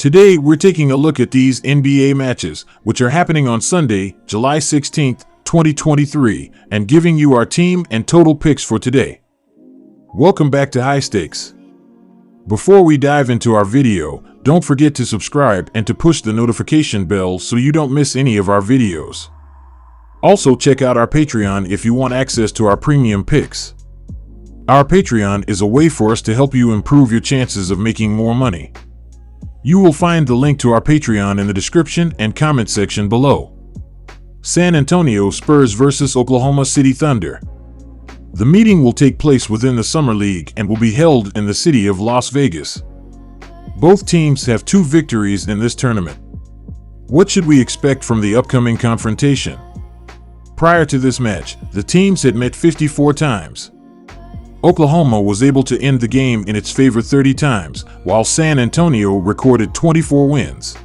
Today, we're taking a look at these NBA matches, which are happening on Sunday, July 16th, 2023, and giving you our team and total picks for today. Welcome back to High Stakes. Before we dive into our video, don't forget to subscribe and to push the notification bell so you don't miss any of our videos. Also, check out our Patreon if you want access to our premium picks. Our Patreon is a way for us to help you improve your chances of making more money. You will find the link to our Patreon in the description and comment section below. San Antonio Spurs vs. Oklahoma City Thunder. The meeting will take place within the Summer League and will be held in the city of Las Vegas. Both teams have 2 victories in this tournament. What should we expect from the upcoming confrontation? Prior to this match, the teams had met 54 times. Oklahoma was able to end the game in its favor 30 times, while San Antonio recorded 24 wins.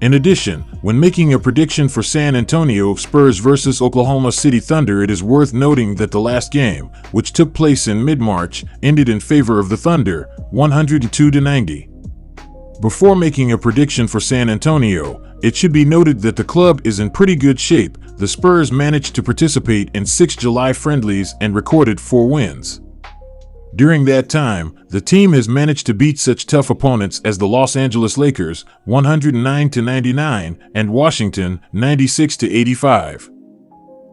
In addition, when making a prediction for San Antonio Spurs vs. Oklahoma City Thunder, it is worth noting that the last game, which took place in mid-March, ended in favor of the Thunder, 102-90. Before making a prediction for San Antonio, it should be noted that the club is in pretty good shape. The Spurs managed to participate in 6 July friendlies and recorded 4 wins. During that time, the team has managed to beat such tough opponents as the Los Angeles Lakers, 109-99, and Washington, 96-85.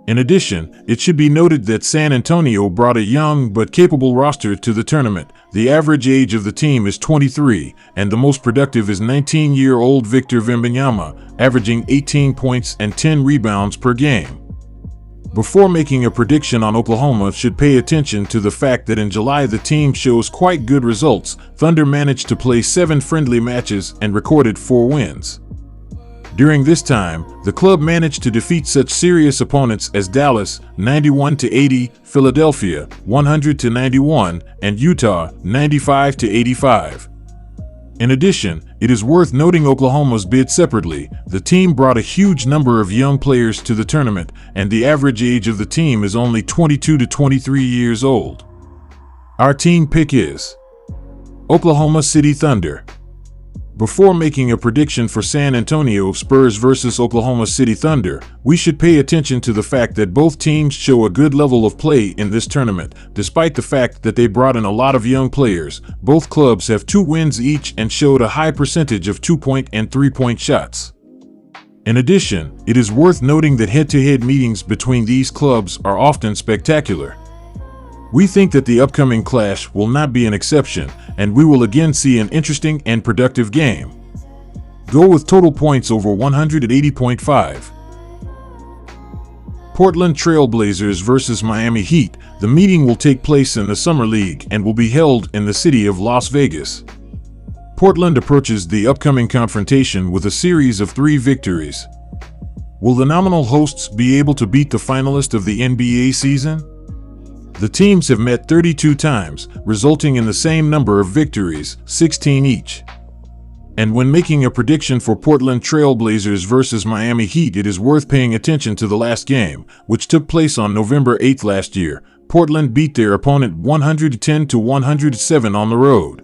In addition, it should be noted that San Antonio brought a young but capable roster to the tournament. The average age of the team is 23, and the most productive is 19-year-old Victor Wembanyama, averaging 18 points and 10 rebounds per game. Before making a prediction on Oklahoma, should pay attention to the fact that in July the team shows quite good results. Thunder managed to play 7 friendly matches and recorded 4 wins. During this time, the club managed to defeat such serious opponents as Dallas, 91-80, Philadelphia, 100-91, and Utah, 95-85. In addition, it is worth noting Oklahoma's bid separately. The team brought a huge number of young players to the tournament, and the average age of the team is only 22 to 23 years old. Our team pick is Oklahoma City Thunder. Before making a prediction for San Antonio Spurs vs. Oklahoma City Thunder, we should pay attention to the fact that both teams show a good level of play in this tournament. Despite the fact that they brought in a lot of young players, both clubs have 2 wins each and showed a high percentage of 2-point and 3-point shots. In addition, it is worth noting that head-to-head meetings between these clubs are often spectacular. We think that the upcoming clash will not be an exception, and we will again see an interesting and productive game. Go with total points over 180.5. Portland Trail Blazers vs. Miami Heat. The meeting will take place in the Summer League and will be held in the city of Las Vegas. Portland approaches the upcoming confrontation with a series of 3 victories. Will the nominal hosts be able to beat the finalist of the NBA season? The teams have met 32 times, resulting in the same number of victories, 16 each. And when making a prediction for Portland Trail Blazers vs. Miami Heat, it is worth paying attention to the last game, which took place on November 8th last year. Portland beat their opponent 110-107 on the road.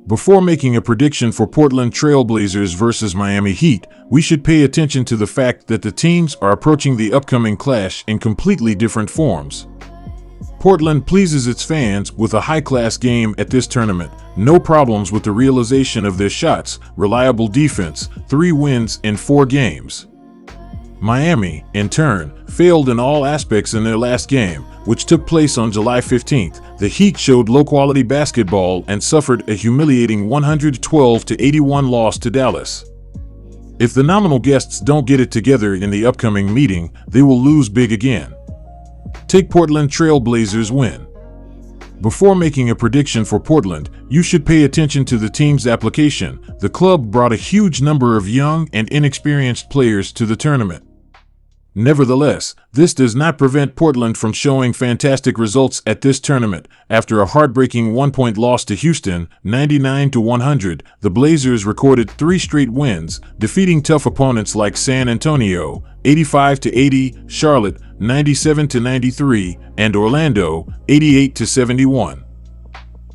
Before making a prediction for Portland Trail Blazers vs. Miami Heat, we should pay attention to the fact that the teams are approaching the upcoming clash in completely different forms. Portland pleases its fans with a high-class game at this tournament, no problems with the realization of their shots, reliable defense, 3 wins in 4 games. Miami, in turn, failed in all aspects in their last game, which took place on July 15th. The Heat showed low-quality basketball and suffered a humiliating 112-81 loss to Dallas. If the nominal guests don't get it together in the upcoming meeting, they will lose big again. Take Portland Trail Blazers win. Before making a prediction for Portland, you should pay attention to the team's application. The club brought a huge number of young and inexperienced players to the tournament. Nevertheless, this does not prevent Portland from showing fantastic results at this tournament. After a heartbreaking 1-point loss to Houston, 99-100, the Blazers recorded 3 straight wins, defeating tough opponents like San Antonio, 85-80, Charlotte, 97-93, and Orlando, 88-71.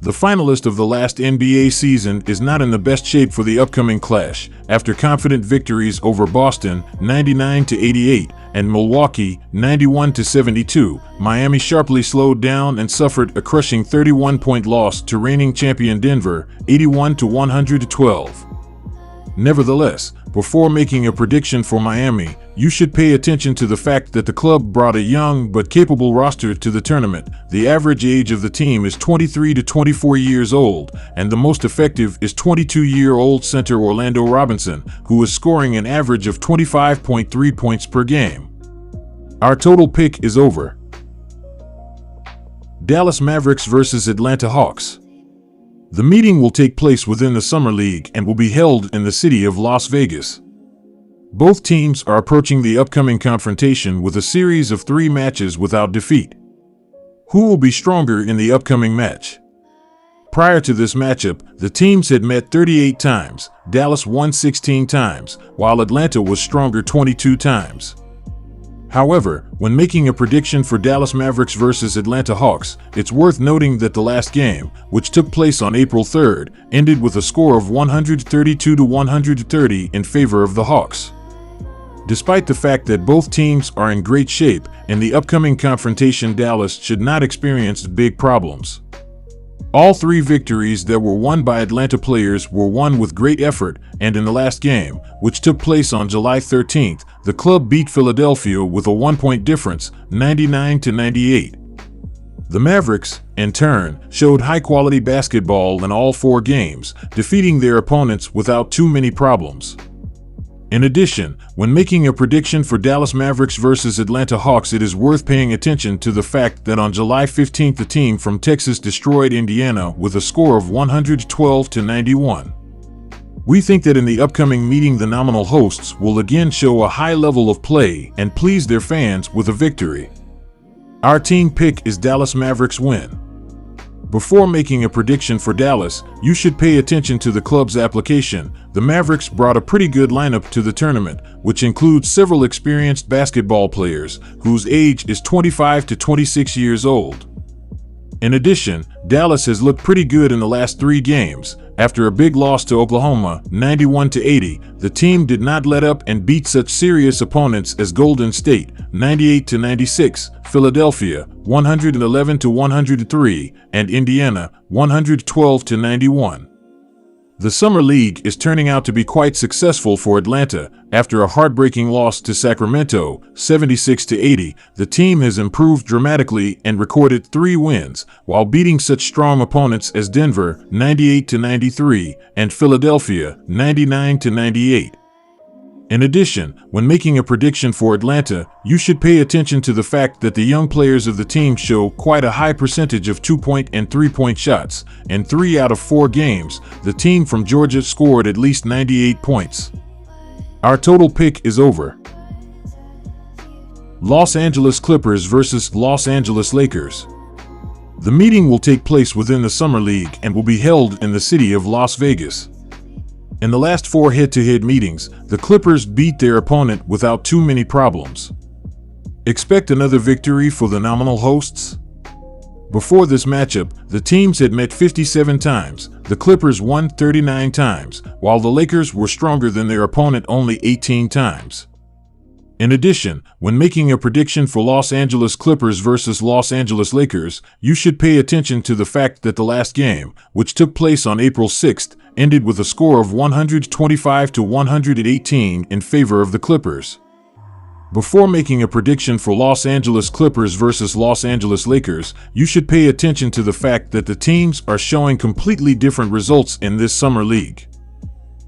The finalist of the last NBA season is not in the best shape for the upcoming clash. After confident victories over Boston 99-88 and Milwaukee 91-72, Miami sharply slowed down and suffered a crushing 31-point loss to reigning champion Denver 81-112. Nevertheless, before making a prediction for Miami, you should pay attention to the fact that the club brought a young but capable roster to the tournament. The average age of the team is 23 to 24 years old, and the most effective is 22-year-old center Orlando Robinson, who is scoring an average of 25.3 points per game. Our total pick is over. Dallas Mavericks versus Atlanta Hawks. The meeting will take place within the Summer League and will be held in the city of Las Vegas. Both teams are approaching the upcoming confrontation with a series of 3 matches without defeat. Who will be stronger in the upcoming match? Prior to this matchup, the teams had met 38 times. Dallas won 16 times, while Atlanta was stronger 22 times. However, when making a prediction for Dallas Mavericks versus Atlanta Hawks, it's worth noting that the last game, which took place on April 3rd, ended with a score of 132-130 in favor of the Hawks. Despite the fact that both teams are in great shape, in the upcoming confrontation Dallas should not experience big problems. All 3 victories that were won by Atlanta players were won with great effort, and in the last game, which took place on July 13th, the club beat Philadelphia with a 1-point difference, 99-98. The Mavericks, in turn, showed high-quality basketball in all 4 games, defeating their opponents without too many problems. In addition, when making a prediction for Dallas Mavericks versus Atlanta Hawks, it is worth paying attention to the fact that on July 15th the team from Texas destroyed Indiana with a score of 112-91. We think that in the upcoming meeting the nominal hosts will again show a high level of play and please their fans with a victory. Our team pick is Dallas Mavericks win. Before making a prediction for Dallas, you should pay attention to the club's application. The Mavericks brought a pretty good lineup to the tournament, which includes several experienced basketball players whose age is 25 to 26 years old. In addition, Dallas has looked pretty good in the last 3 games. After a big loss to Oklahoma, 91-80, the team did not let up and beat such serious opponents as Golden State, 98-96, Philadelphia, 111-103, and Indiana, 112-91. The Summer League is turning out to be quite successful for Atlanta. After a heartbreaking loss to Sacramento, 76-80, the team has improved dramatically and recorded 3 wins, while beating such strong opponents as Denver, 98-93, and Philadelphia, 99-98. In addition, when making a prediction for Atlanta, you should pay attention to the fact that the young players of the team show quite a high percentage of 2-point and 3-point shots. In 3 out of 4 games, the team from Georgia scored at least 98 points. Our total pick is over. Los Angeles Clippers versus Los Angeles Lakers. The meeting will take place within the Summer League and will be held in the city of Las Vegas. In the last 4 head-to-head meetings, the Clippers beat their opponent without too many problems. Expect another victory for the nominal hosts? Before this matchup, the teams had met 57 times. The Clippers won 39 times, while the Lakers were stronger than their opponent only 18 times. In addition, when making a prediction for Los Angeles Clippers versus Los Angeles Lakers, you should pay attention to the fact that the last game, which took place on April 6th, ended with a score of 125-118 in favor of the Clippers. Before making a prediction for Los Angeles Clippers versus Los Angeles Lakers, you should pay attention to the fact that the teams are showing completely different results in this summer league.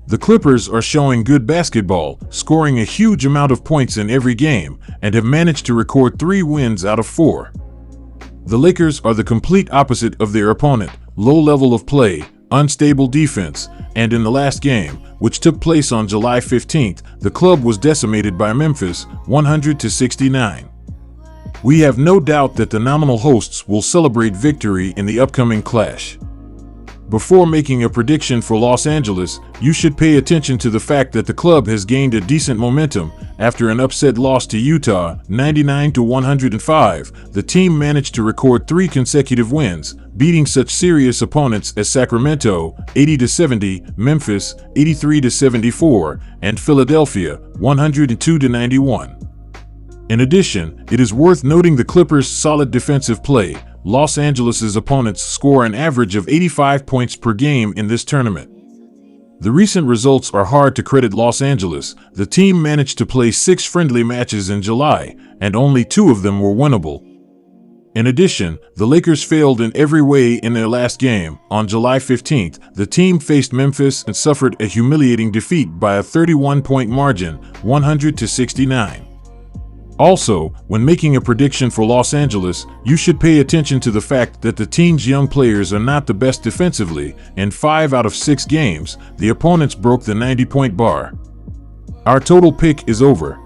The Clippers are showing good basketball, scoring a huge amount of points in every game, and have managed to record 3 wins out of 4. The Lakers are the complete opposite of their opponent: low level of play, unstable defense, and in the last game, which took place on July 15th, the club was decimated by Memphis, 100-69. We have no doubt that the nominal hosts will celebrate victory in the upcoming clash. Before making a prediction for Los Angeles, you should pay attention to the fact that the club has gained a decent momentum. After an upset loss to Utah, 99-105, the team managed to record 3 consecutive wins, beating such serious opponents as Sacramento, 80-70, Memphis, 83-74, and Philadelphia, 102-91. In addition, it is worth noting the Clippers' solid defensive play. Los Angeles' opponents score an average of 85 points per game in this tournament. The recent results are hard to credit Los Angeles. The team managed to play 6 friendly matches in July, and only 2 of them were winnable. In addition, the Lakers failed in every way in their last game. On July 15th, the team faced Memphis and suffered a humiliating defeat by a 31-point margin, 100-69. Also, when making a prediction for Los Angeles, you should pay attention to the fact that the team's young players are not the best defensively. In 5 out of 6 games, the opponents broke the 90-point bar. Our total pick is over.